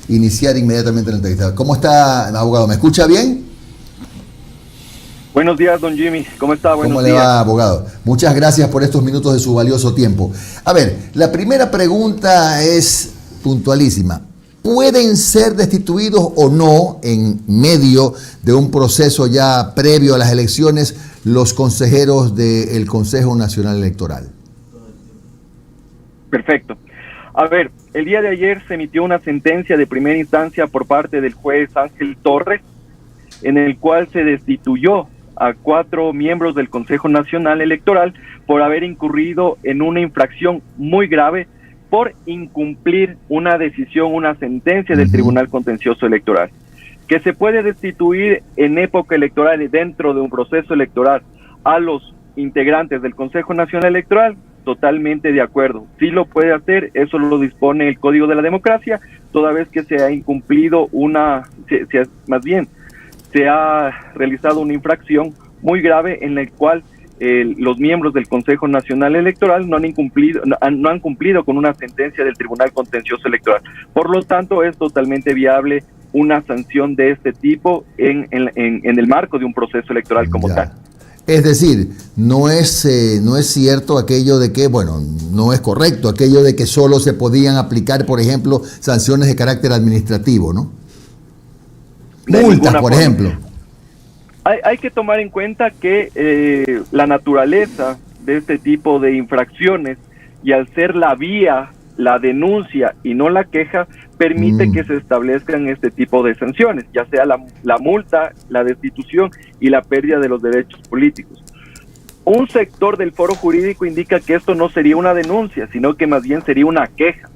iniciar inmediatamente la entrevista. ¿Cómo está, abogado? ¿Me escucha bien? Buenos días, don Jimmy. ¿Cómo está? ¿Cómo le va, abogado? Muchas gracias por estos minutos de su valioso tiempo. A ver, la primera pregunta es puntualísima. ¿Pueden ser destituidos o no en medio de un proceso ya previo a las elecciones los consejeros del Consejo Nacional Electoral? Perfecto. A ver, el día de ayer se emitió una sentencia de primera instancia por parte del juez Ángel Torres, en el cual se destituyó a 4 miembros del Consejo Nacional Electoral por haber incurrido en una infracción muy grave por incumplir una decisión, una sentencia del Tribunal Contencioso Electoral. Que se puede destituir en época electoral y dentro de un proceso electoral a los integrantes del Consejo Nacional Electoral, totalmente de acuerdo. Sí lo puede hacer, eso lo dispone el Código de la Democracia, toda vez que se ha incumplido se ha realizado una infracción muy grave en la cual los miembros del Consejo Nacional Electoral no han cumplido con una sentencia del Tribunal Contencioso Electoral. Por lo tanto, es totalmente viable una sanción de este tipo en el marco de un proceso electoral como tal. Es decir, no es cierto aquello de que, no es correcto aquello de que solo se podían aplicar, por ejemplo, sanciones de carácter administrativo, ¿no? Multas, por ejemplo. Hay que tomar en cuenta que la naturaleza de este tipo de infracciones, y al ser la vía, la denuncia y no la queja, permite que se establezcan este tipo de sanciones, ya sea la multa, la destitución y la pérdida de los derechos políticos. Un sector del foro jurídico indica que esto no sería una denuncia, sino que más bien sería una queja.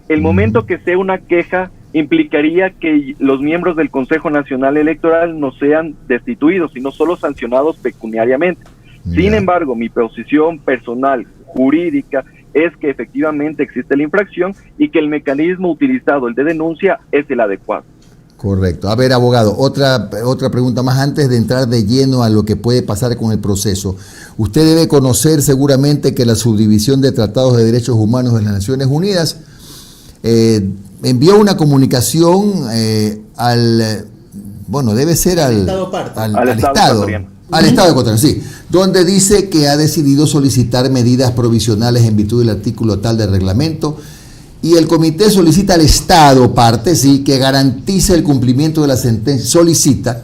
El momento que sea una queja implicaría que los miembros del Consejo Nacional Electoral no sean destituidos, sino solo sancionados pecuniariamente. Sin embargo, mi posición personal, jurídica, es que efectivamente existe la infracción y que el mecanismo utilizado, el de denuncia, es el adecuado. Correcto. A ver, abogado, otra pregunta más antes de entrar de lleno a lo que puede pasar con el proceso. Usted debe conocer seguramente que la Subdivisión de Tratados de Derechos Humanos de las Naciones Unidas envió una comunicación al Estado ecuatoriano, sí, donde dice que ha decidido solicitar medidas provisionales en virtud del artículo tal del reglamento, y el comité solicita al Estado parte, sí, que garantice el cumplimiento de la sentencia, solicita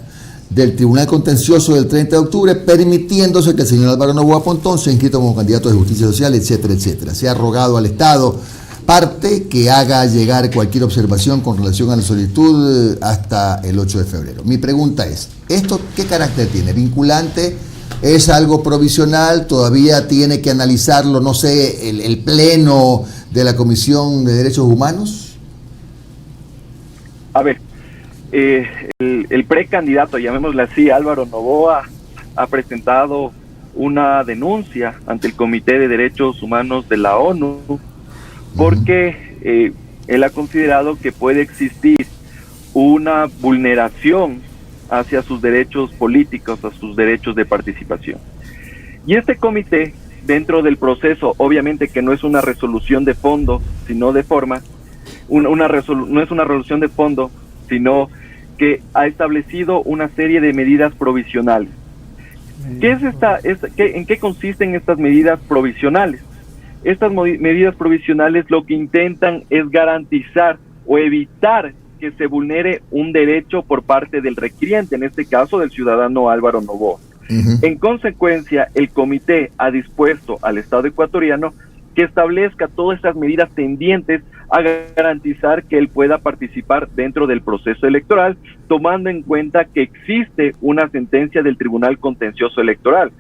del Tribunal Contencioso del 30 de octubre, permitiéndose que el señor Álvaro Noboa Pontón sea inscrito como candidato de Justicia Social, etcétera, etcétera. Se ha rogado al Estado parte que haga llegar cualquier observación con relación a la solicitud hasta el 8 de febrero. Mi pregunta es, ¿esto qué carácter tiene? ¿Vinculante? ¿Es algo provisional? ¿Todavía tiene que analizarlo, no sé, el pleno de la Comisión de Derechos Humanos? A ver, el precandidato, llamémosle así, Álvaro Noboa, ha presentado una denuncia ante el Comité de Derechos Humanos de la ONU, porque él ha considerado que puede existir una vulneración hacia sus derechos políticos, a sus derechos de participación. Y este comité, dentro del proceso, obviamente que no es una resolución de fondo, sino de forma, no es una resolución de fondo, sino que ha establecido una serie de medidas provisionales. ¿En qué consisten estas medidas provisionales? Estas medidas provisionales lo que intentan es garantizar o evitar que se vulnere un derecho por parte del requiriente, en este caso del ciudadano Álvaro Noboa. En consecuencia, el comité ha dispuesto al Estado ecuatoriano que establezca todas esas medidas tendientes a garantizar que él pueda participar dentro del proceso electoral, tomando en cuenta que existe una sentencia del Tribunal Contencioso Electoral.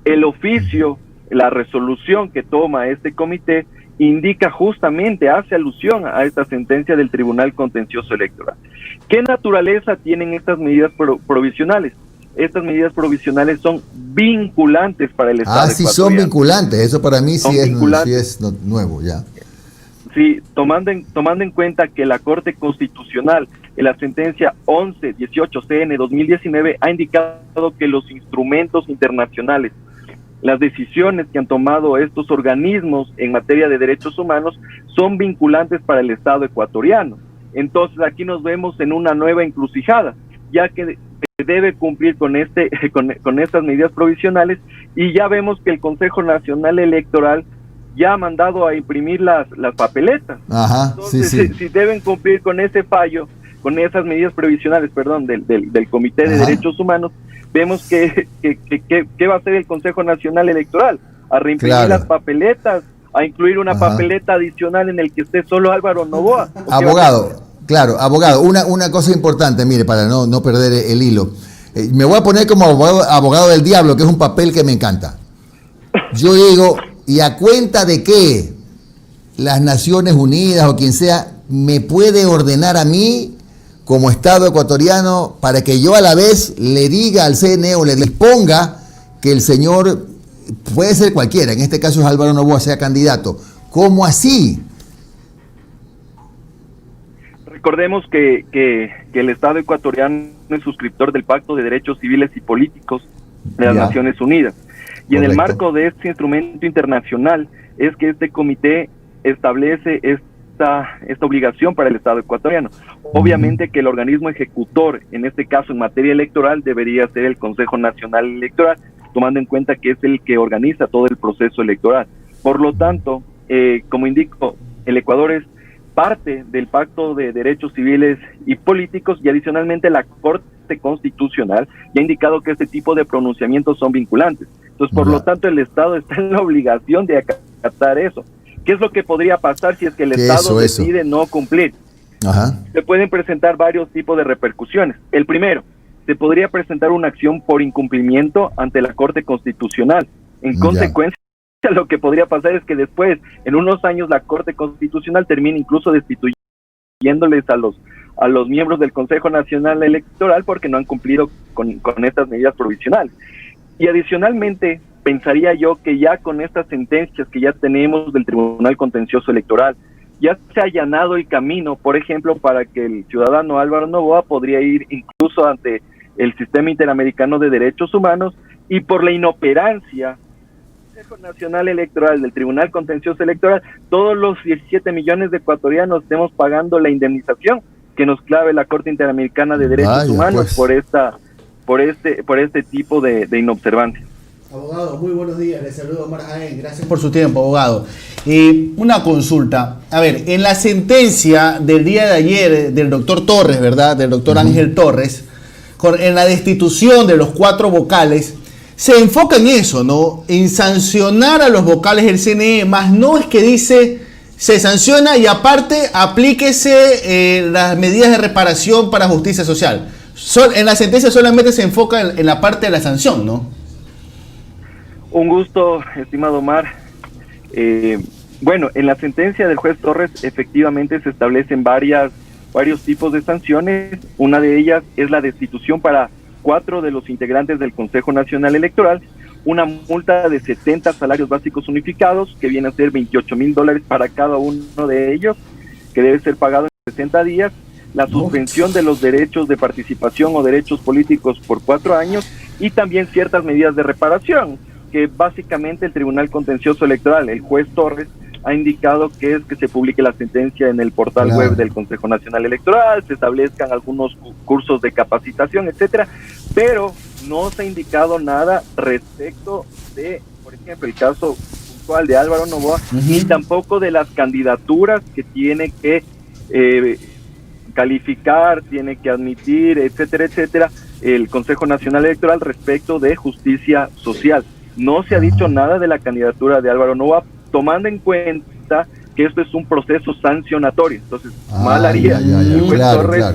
El oficio, la resolución que toma este comité indica justamente, hace alusión a esta sentencia del Tribunal Contencioso Electoral. ¿Qué naturaleza tienen estas medidas provisionales? Estas medidas provisionales son vinculantes para el Estado ecuatoriano. Son vinculantes, eso para mí sí es nuevo ya. Sí, tomando en cuenta que la Corte Constitucional en la sentencia 1118-CN 2019 ha indicado que los instrumentos internacionales, las decisiones que han tomado estos organismos en materia de derechos humanos son vinculantes para el Estado ecuatoriano. Entonces aquí nos vemos en una nueva encrucijada, ya que se debe cumplir con estas medidas provisionales, y ya vemos que el Consejo Nacional Electoral ya ha mandado a imprimir las papeletas. Ajá, entonces, sí. si deben cumplir con ese fallo, con esas medidas provisionales, del Comité de Derechos Humanos, vemos que va a hacer el Consejo Nacional Electoral, a reimprimir las papeletas, a incluir una papeleta adicional en el que esté solo Álvaro Noboa. Abogado, una cosa importante, mire, para no perder el hilo. Me voy a poner como abogado del diablo, que es un papel que me encanta. Yo digo, ¿y a cuenta de qué las Naciones Unidas o quien sea me puede ordenar a mí como Estado ecuatoriano para que yo a la vez le diga al CNE o le disponga que el señor, puede ser cualquiera, en este caso es Álvaro Noboa, sea candidato? ¿Cómo así? Recordemos que el Estado ecuatoriano es suscriptor del Pacto de Derechos Civiles y Políticos de las Naciones Unidas. Y en el marco de este instrumento internacional es que este comité establece esta obligación para el Estado ecuatoriano. Obviamente que el organismo ejecutor, en este caso en materia electoral, debería ser el Consejo Nacional Electoral, tomando en cuenta que es el que organiza todo el proceso electoral. Por lo tanto, como indico, el Ecuador es parte del Pacto de Derechos Civiles y Políticos, y adicionalmente la Corte Constitucional ya ha indicado que este tipo de pronunciamientos son vinculantes. Entonces, por lo tanto, el Estado está en la obligación de acatar eso. ¿Qué es lo que podría pasar si es que el Estado decide no cumplir? Se pueden presentar varios tipos de repercusiones. El primero, se podría presentar una acción por incumplimiento ante la Corte Constitucional. En consecuencia, lo que podría pasar es que después, en unos años, la Corte Constitucional termine incluso destituyéndoles a los miembros del Consejo Nacional Electoral porque no han cumplido con estas medidas provisionales. Y adicionalmente, pensaría yo que ya con estas sentencias que ya tenemos del Tribunal Contencioso Electoral, ya se ha allanado el camino, por ejemplo, para que el ciudadano Álvaro Noboa podría ir incluso ante el Sistema Interamericano de Derechos Humanos, y por la inoperancia del Consejo Nacional Electoral, del Tribunal Contencioso Electoral, todos los 17 millones de ecuatorianos estemos pagando la indemnización que nos clave la Corte Interamericana de Derechos Humanos por este tipo de inobservancia. Abogado, muy buenos días, les saludo Omar Jaén, gracias por su tiempo, abogado. Una consulta, a ver, en la sentencia del día de ayer del doctor Torres, ¿verdad?, del doctor Ángel Torres, en la destitución de los 4 vocales, se enfoca en eso, ¿no?, en sancionar a los vocales del CNE, más no es que dice, se sanciona y aparte aplíquese las medidas de reparación para justicia social. En la sentencia solamente se enfoca en la parte de la sanción, ¿no? Un gusto, estimado Omar. Bueno, en la sentencia del juez Torres efectivamente se establecen varios tipos de sanciones. Una de ellas es la destitución para 4 de los integrantes del Consejo Nacional Electoral, una multa de 70 salarios básicos unificados, que viene a ser $28,000 para cada uno de ellos, que debe ser pagado en 60 días, la suspensión de los derechos de participación o derechos políticos por 4 años, y también ciertas medidas de reparación, que básicamente el Tribunal Contencioso Electoral, el juez Torres, ha indicado que es que se publique la sentencia en el portal web del Consejo Nacional Electoral, se establezcan algunos cursos de capacitación, etcétera, pero no se ha indicado nada respecto de, por ejemplo, el caso puntual de Álvaro Noboa, y tampoco de las candidaturas que tiene que calificar, tiene que admitir, etcétera, etcétera, el Consejo Nacional Electoral respecto de justicia social. No se ha dicho nada de la candidatura de Álvaro Noboa, tomando en cuenta que esto es un proceso sancionatorio. Entonces, mal haría el juez Torres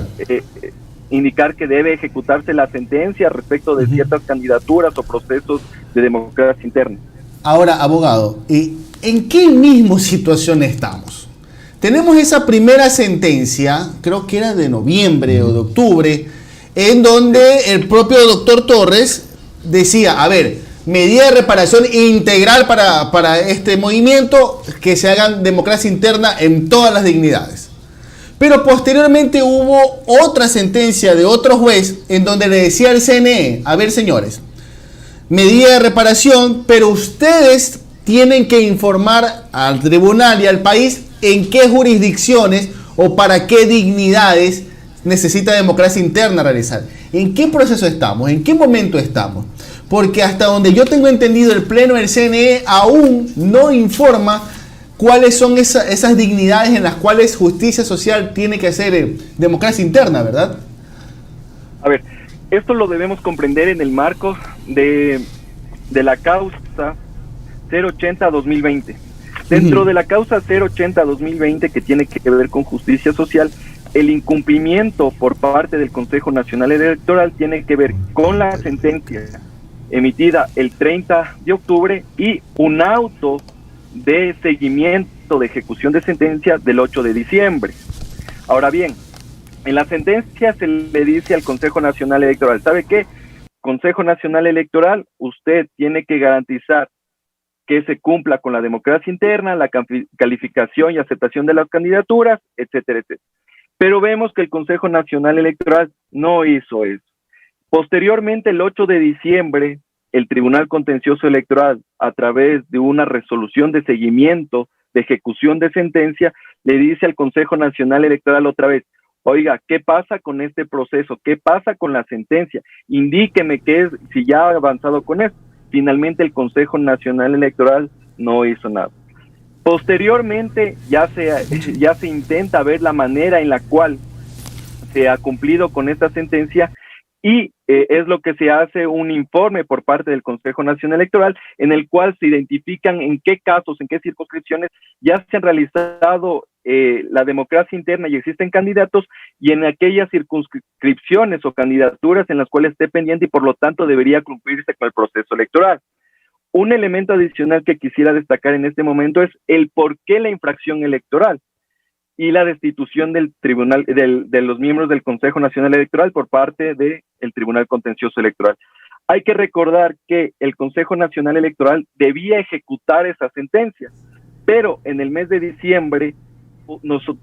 indicar que debe ejecutarse la sentencia respecto de ciertas candidaturas o procesos de democracia interna. Ahora, abogado, ¿en qué misma situación estamos? Tenemos esa primera sentencia, creo que era de noviembre o de octubre, en donde el propio doctor Torres decía, a ver, medida de reparación integral para este movimiento, que se hagan democracia interna en todas las dignidades. Pero posteriormente hubo otra sentencia de otro juez en donde le decía al CNE, a ver señores, medida de reparación, pero ustedes tienen que informar al tribunal y al país en qué jurisdicciones o para qué dignidades necesita democracia interna realizar. ¿En qué proceso estamos? ¿En qué momento estamos? Porque hasta donde yo tengo entendido, el Pleno del CNE aún no informa cuáles son esas dignidades en las cuales justicia social tiene que hacer democracia interna, ¿verdad? A ver, esto lo debemos comprender en el marco de la causa 080-2020. Dentro de la causa 080-2020, que tiene que ver con justicia social, el incumplimiento por parte del Consejo Nacional Electoral tiene que ver con la sentencia emitida el 30 de octubre y un auto de seguimiento de ejecución de sentencia del 8 de diciembre. Ahora bien, en la sentencia se le dice al Consejo Nacional Electoral, ¿sabe qué? Consejo Nacional Electoral, usted tiene que garantizar que se cumpla con la democracia interna, la calificación y aceptación de las candidaturas, etcétera, etcétera. Pero vemos que el Consejo Nacional Electoral no hizo eso. Posteriormente, el 8 de diciembre, el Tribunal Contencioso Electoral, a través de una resolución de seguimiento de ejecución de sentencia, le dice al Consejo Nacional Electoral otra vez, oiga, ¿qué pasa con este proceso? ¿Qué pasa con la sentencia? Indíqueme qué es, si ya ha avanzado con esto. Finalmente, el Consejo Nacional Electoral no hizo nada. Posteriormente, ya se intenta ver la manera en la cual se ha cumplido con esta sentencia y es lo que se hace un informe por parte del Consejo Nacional Electoral en el cual se identifican en qué casos, en qué circunscripciones ya se han realizado la democracia interna y existen candidatos y en aquellas circunscripciones o candidaturas en las cuales esté pendiente y por lo tanto debería cumplirse con el proceso electoral. Un elemento adicional que quisiera destacar en este momento es el por qué la infracción electoral y la destitución del tribunal, de los miembros del Consejo Nacional Electoral por parte del Tribunal Contencioso Electoral. Hay que recordar que el Consejo Nacional Electoral debía ejecutar esa sentencia, pero en el mes de diciembre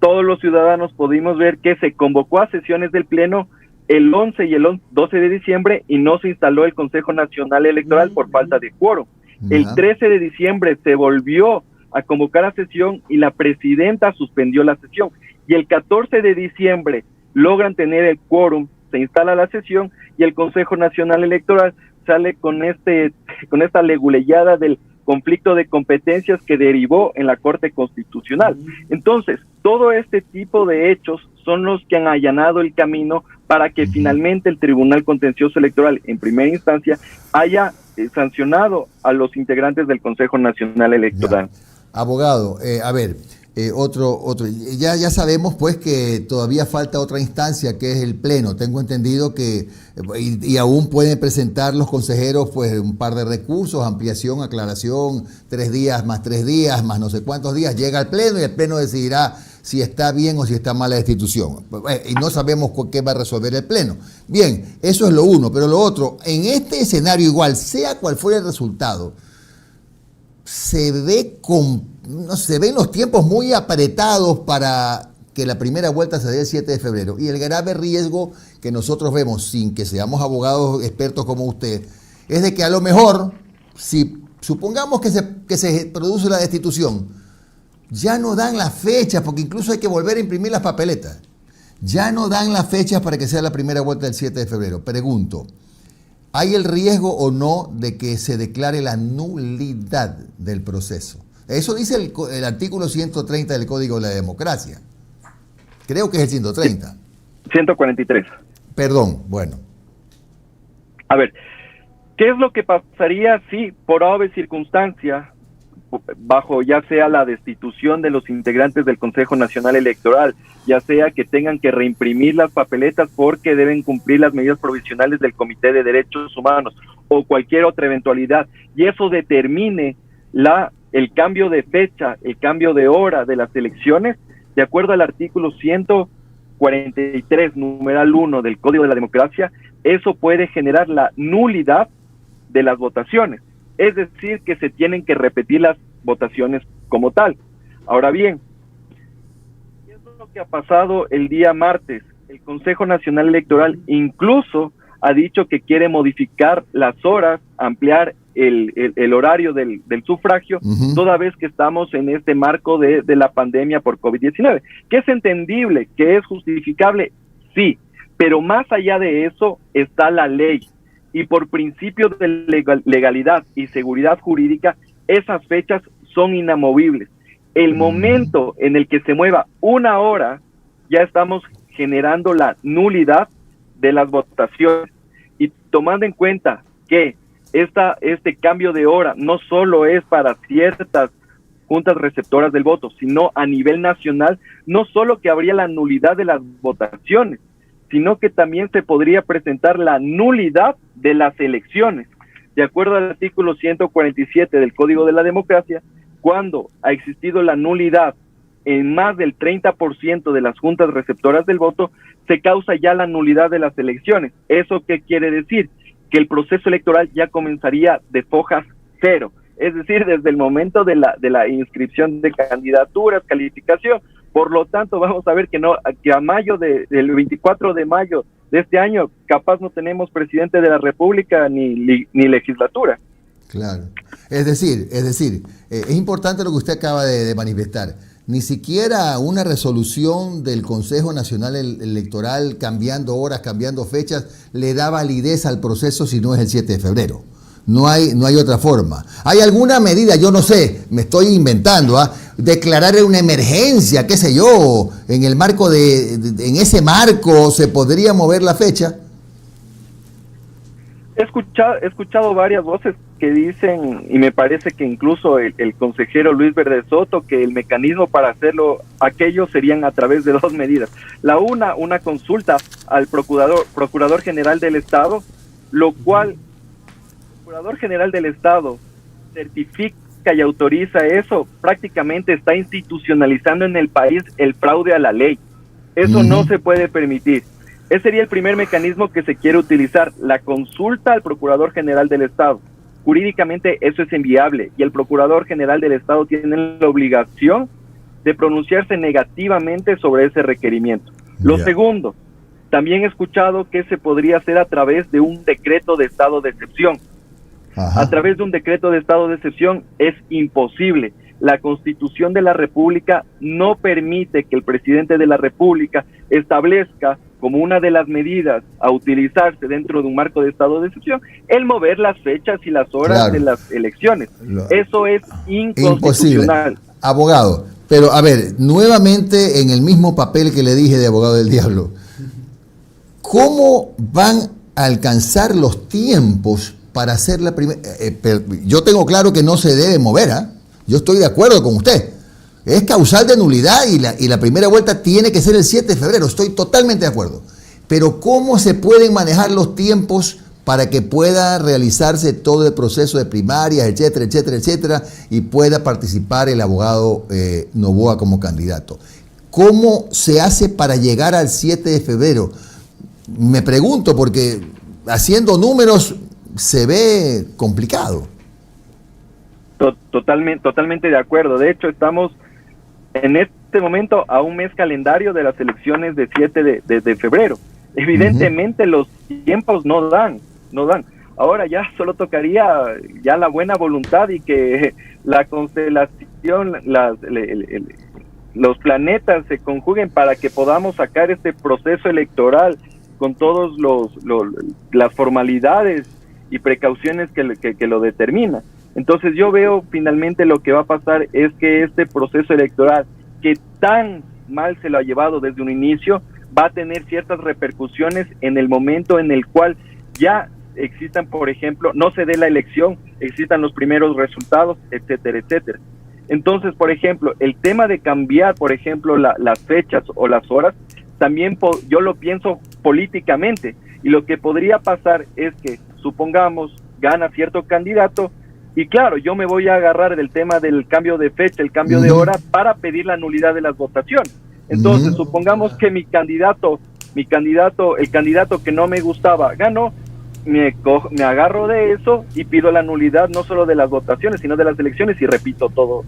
todos los ciudadanos pudimos ver que se convocó a sesiones del Pleno el 11 y el 12 de diciembre y no se instaló el Consejo Nacional Electoral por falta de quórum. El 13 de diciembre se volvió a convocar a sesión y la presidenta suspendió la sesión. Y el 14 de diciembre logran tener el quórum, se instala la sesión y el Consejo Nacional Electoral sale con esta leguleyada del conflicto de competencias que derivó en la Corte Constitucional. Entonces, todo este tipo de hechos son los que han allanado el camino para que finalmente el Tribunal Contencioso Electoral, en primera instancia, haya sancionado a los integrantes del Consejo Nacional Electoral. Ya. Abogado, a ver, ya sabemos pues que todavía falta otra instancia que es el Pleno. Tengo entendido que y aún pueden presentar los consejeros pues un par de recursos, ampliación, aclaración, 3 días más 3 días más no sé cuántos días, llega al Pleno y el Pleno decidirá si está bien o si está mal la destitución. Y no sabemos qué va a resolver el Pleno. Bien, eso es lo uno, pero lo otro, en este escenario igual, sea cual fuera el resultado, se ven los tiempos muy apretados para que la primera vuelta se dé el 7 de febrero. Y el grave riesgo que nosotros vemos, sin que seamos abogados expertos como usted, es de que a lo mejor, si supongamos que se produce la destitución, ya no dan las fechas, porque incluso hay que volver a imprimir las papeletas. Ya no dan las fechas para que sea la primera vuelta del 7 de febrero. Pregunto, ¿hay el riesgo o no de que se declare la nulidad del proceso? Eso dice el artículo 130 del Código de la Democracia. Creo que es el 130. 143. Perdón, bueno. A ver, ¿qué es lo que pasaría si por ave circunstancia, bajo ya sea la destitución de los integrantes del Consejo Nacional Electoral, ya sea que tengan que reimprimir las papeletas porque deben cumplir las medidas provisionales del Comité de Derechos Humanos o cualquier otra eventualidad, y eso determine el cambio de fecha, el cambio de hora de las elecciones, de acuerdo al artículo 143, numeral 1 del Código de la Democracia, eso puede generar la nulidad de las votaciones. Es decir, que se tienen que repetir las votaciones como tal. Ahora bien, ¿qué es lo que ha pasado el día martes? El Consejo Nacional Electoral incluso ha dicho que quiere modificar las horas ampliar el horario del sufragio, toda vez que estamos en este marco de la pandemia por COVID-19, que es entendible, que es justificable, sí, pero más allá de eso está la ley, y por principio de legalidad y seguridad jurídica, esas fechas son inamovibles. El momento en el que se mueva una hora, ya estamos generando la nulidad de las votaciones, y tomando en cuenta que este cambio de hora no solo es para ciertas juntas receptoras del voto, sino a nivel nacional, no solo que habría la nulidad de las votaciones, sino que también se podría presentar la nulidad de las elecciones. De acuerdo al artículo 147 del Código de la Democracia, cuando ha existido la nulidad en más del 30% de las juntas receptoras del voto, se causa ya la nulidad de las elecciones. ¿Eso qué quiere decir? Que el proceso electoral ya comenzaría de fojas cero, es decir, desde el momento de la inscripción de candidaturas, calificación. Por lo tanto, vamos a ver que a mayo del 24 de mayo de este año, capaz no tenemos presidente de la República ni legislatura. Claro. Es decir, es importante lo que usted acaba de manifestar. Ni siquiera una resolución del Consejo Nacional Electoral cambiando horas, cambiando fechas, le da validez al proceso si no es el 7 de febrero. No hay otra forma. ¿Hay alguna medida? Yo no sé, me estoy inventando, declarar una emergencia, qué sé yo, en el marco en ese marco se podría mover la fecha. He escuchado varias voces que dicen, y me parece que incluso el consejero Luis Verde Soto, que el mecanismo para hacerlo, aquello serían a través de dos medidas. La una consulta al Procurador General del Estado, lo cual el Procurador General del Estado certifica y autoriza eso, prácticamente está institucionalizando en el país el fraude a la ley. Eso no se puede permitir. Ese sería el primer mecanismo que se quiere utilizar, la consulta al Procurador General del Estado. Jurídicamente eso es inviable y el Procurador General del Estado tiene la obligación de pronunciarse negativamente sobre ese requerimiento. Lo segundo, también he escuchado que se podría hacer a través de un decreto de estado de excepción. A través de un decreto de estado de excepción es imposible. La Constitución de la República no permite que el presidente de la República establezca como una de las medidas a utilizarse dentro de un marco de estado de excepción el mover las fechas y las horas de las elecciones. Eso es inconstitucional. Imposible. Abogado, pero a ver, nuevamente en el mismo papel que le dije de abogado del diablo, ¿cómo van a alcanzar los tiempos para hacer la primera? Yo tengo claro que no se debe mover, Yo estoy de acuerdo con usted. Es causal de nulidad y la primera vuelta tiene que ser el 7 de febrero. Estoy totalmente de acuerdo. Pero ¿cómo se pueden manejar los tiempos para que pueda realizarse todo el proceso de primarias, etcétera, etcétera, etcétera, y pueda participar el abogado Noboa como candidato? ¿Cómo se hace para llegar al 7 de febrero? Me pregunto, porque haciendo números se ve complicado. Totalmente de acuerdo. De hecho, estamos en este momento a un mes calendario de las elecciones de 7 de febrero. Evidentemente los tiempos no dan. Ahora ya solo tocaría ya la buena voluntad y que la constelación, los planetas se conjuguen para que podamos sacar este proceso electoral con todos las formalidades y precauciones que lo determinan. Entonces yo veo finalmente lo que va a pasar es que este proceso electoral que tan mal se lo ha llevado desde un inicio va a tener ciertas repercusiones en el momento en el cual ya existan, por ejemplo, no se dé la elección, existan los primeros resultados, etcétera, etcétera. Entonces, por ejemplo, el tema de cambiar, por ejemplo, las fechas o las horas, también yo lo pienso políticamente, y lo que podría pasar es que, supongamos, gana cierto candidato, y claro, yo me voy a agarrar del tema del cambio de fecha, el cambio de hora, para pedir la nulidad de las votaciones. Entonces, supongamos que el candidato que no me gustaba ganó, me agarro de eso y pido la nulidad no solo de las votaciones, sino de las elecciones, y repito todo.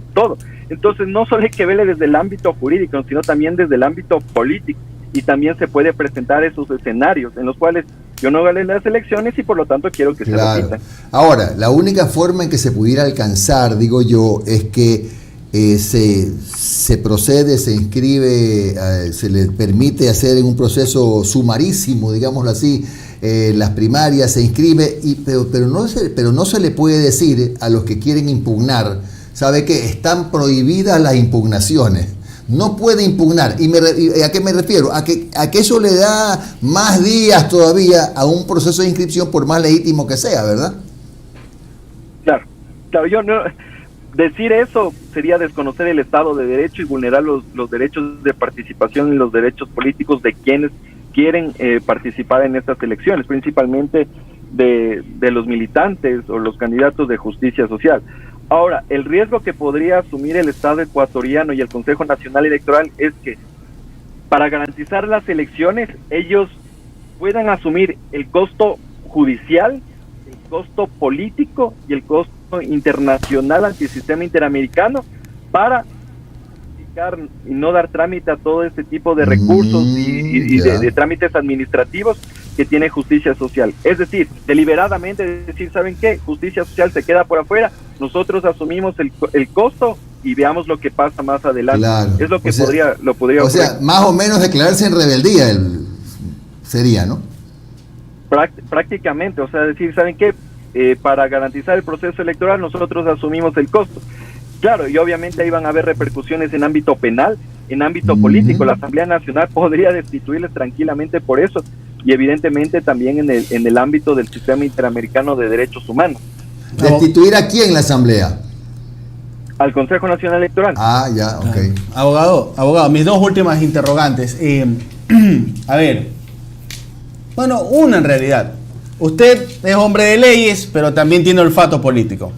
Entonces, no solo hay que verle desde el ámbito jurídico, sino también desde el ámbito político, y también se puede presentar esos escenarios en los cuales yo no gané las elecciones y por lo tanto quiero que se repitan. Ahora, la única forma en que se pudiera alcanzar, digo yo, es que se procede, se inscribe, se le permite hacer en un proceso sumarísimo, digámoslo así, las primarias, se inscribe, pero no se le puede decir a los que quieren impugnar, sabe que están prohibidas las impugnaciones. No puede impugnar. ¿Y a qué me refiero? A que eso le da más días todavía a un proceso de inscripción, por más legítimo que sea, ¿verdad? Claro, yo no... Decir eso sería desconocer el Estado de Derecho y vulnerar los derechos de participación y los derechos políticos de quienes quieren participar en estas elecciones, principalmente de los militantes o los candidatos de justicia social. Ahora, el riesgo que podría asumir el Estado ecuatoriano y el Consejo Nacional Electoral es que para garantizar las elecciones ellos puedan asumir el costo judicial, el costo político y el costo internacional antisistema interamericano para y no dar trámite a todo este tipo de recursos y de trámites administrativos que tiene justicia social. Es decir, deliberadamente decir, ¿saben qué? Justicia social se queda por afuera, nosotros asumimos el costo y veamos lo que pasa más adelante. Claro. Es lo que podría ocurrir. O sea, más o menos declararse en rebeldía sería, ¿no? Prácticamente, o sea, decir, ¿saben qué? Para garantizar el proceso electoral nosotros asumimos el costo. Claro, y obviamente ahí van a haber repercusiones en ámbito penal, en ámbito político. La Asamblea Nacional podría destituirles tranquilamente por eso, y evidentemente también en el ámbito del sistema interamericano de derechos humanos. ¿Destituir a quién la Asamblea? Al Consejo Nacional Electoral. Ya, ok. Abogado, mis dos últimas interrogantes. A ver, bueno, una en realidad. Usted es hombre de leyes, pero también tiene olfato político.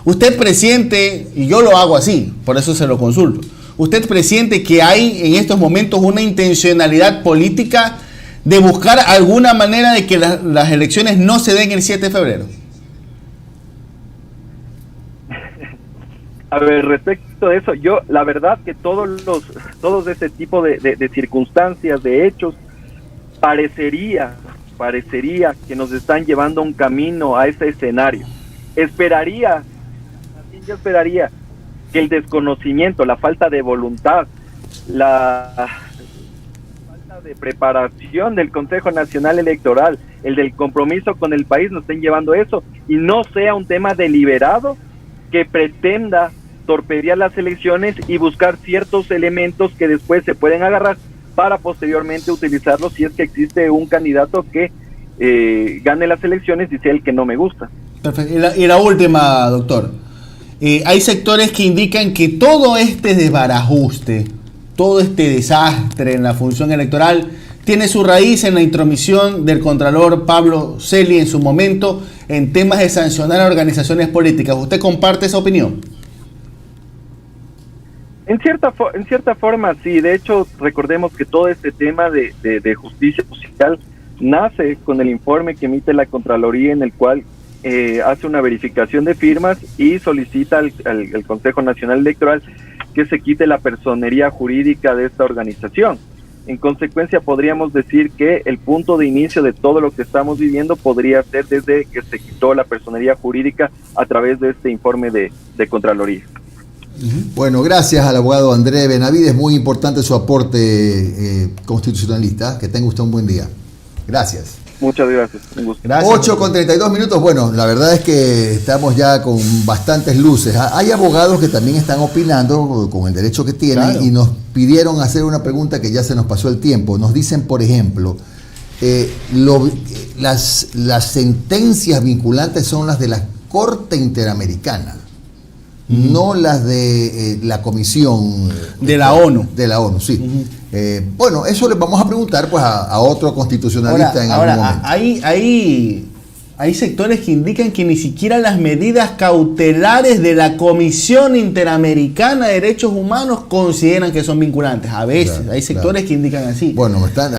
Usted presiente, y yo lo hago así, por eso se lo consulto. ¿Usted presiente que hay en estos momentos una intencionalidad política de buscar alguna manera de que las elecciones no se den el 7 de febrero? A ver, respecto de eso, yo la verdad que todos este tipo de circunstancias, de hechos, parecería que nos están llevando un camino a ese escenario. Yo esperaría que el desconocimiento, la falta de voluntad, la falta de preparación del Consejo Nacional Electoral, el del compromiso con el país nos estén llevando a eso, y no sea un tema deliberado que pretenda torpedear las elecciones y buscar ciertos elementos que después se pueden agarrar para posteriormente utilizarlos si es que existe un candidato que gane las elecciones y sea el que no me gusta. Perfecto. Y la última, doctor. Hay sectores que indican que todo este desbarajuste, todo este desastre en la función electoral tiene su raíz en la intromisión del contralor Pablo Celi en su momento en temas de sancionar a organizaciones políticas. ¿Usted comparte esa opinión? En cierta forma, sí. De hecho, recordemos que todo este tema de justicia social nace con el informe que emite la Contraloría, en el cual hace una verificación de firmas y solicita al Consejo Nacional Electoral que se quite la personería jurídica de esta organización. En consecuencia, podríamos decir que el punto de inicio de todo lo que estamos viviendo podría ser desde que se quitó la personería jurídica a través de este informe de Contraloría. Bueno, gracias al abogado André Benavides, muy importante su aporte constitucionalista. Que tenga usted un buen día. Gracias. Muchas gracias. Un gusto. Gracias. 8:32 minutos. Bueno, la verdad es que estamos ya con bastantes luces. Hay abogados que también están opinando con el derecho que tienen, claro, y nos pidieron hacer una pregunta que ya se nos pasó el tiempo. Nos dicen, por ejemplo, las sentencias vinculantes son las de la Corte Interamericana, no las de la Comisión de la ONU. De la ONU, sí. Bueno, eso le vamos a preguntar pues a otro constitucionalista en algún momento. Hay sectores que indican que ni siquiera las medidas cautelares de la Comisión Interamericana de Derechos Humanos consideran que son vinculantes. A veces, claro, hay sectores que indican así. Bueno, están